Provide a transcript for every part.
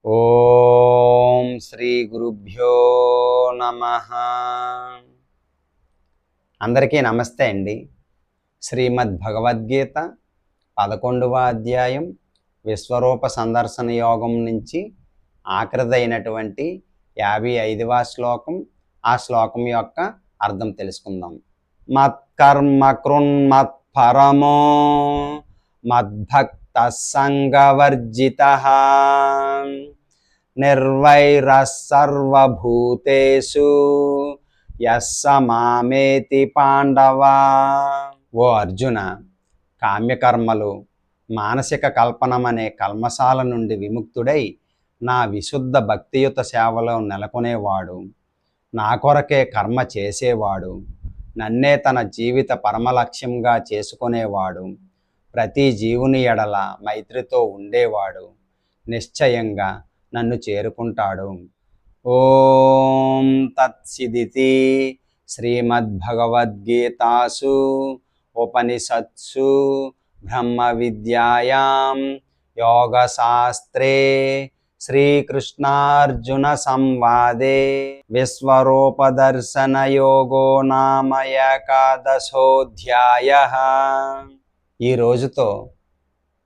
ఓం శ్రీ గురుభ్యో నమః. అందరికీ నమస్తే అండి. శ్రీమద్ భగవద్గీత 11వ అధ్యాయం విశ్వరూప సందర్శన యోగం నుంచి ఆఖరిదైనటువంటి 55వ శ్లోకం. ఆ శ్లోకం యొక్క అర్థం తెలుసుకుందాం. మత్కర్మ కృన్మత్పరమో మద్భక్త సంగవర్జితః నిర్వైరః సర్వభూతేషు యస్స మామేతి పాండవ. ఓ అర్జున, కామ్యకర్మలు, మానసిక కల్పనమనే కల్మశాల నుండి విముక్తుడై నా విశుద్ధ భక్తియుత సేవలో నెలకొనేవాడు, నా కొరకే కర్మ చేసేవాడు, నన్నే తన జీవిత పరమలక్ష్యంగా చేసుకునేవాడు, ప్రతి జీవుని ఎడల మైత్రితో ఉండేవాడు నిశ్చయంగా నన్ను చేరుకుంటాడు. ఓం తత్సిదితి. శ్రీమద్భగవద్గీతాసు ఉపనిషత్సు బ్రహ్మ విద్యాయాం యోగశాస్త్రే శ్రీకృష్ణార్జున సంవాదే విశ్వరూపదర్శన యోగో నామ ఏకాదశోధ్యాయః. ఈ రోజుతో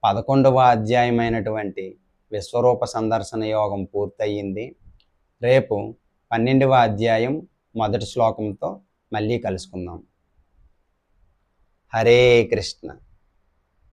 11వ అధ్యాయమైనటువంటి విశ్వరూప సందర్శన యోగం పూర్తయింది. రేపు 12వ అధ్యాయం మొదటి శ్లోకంతో మళ్ళీ కలుసుకుందాం. హరే కృష్ణ.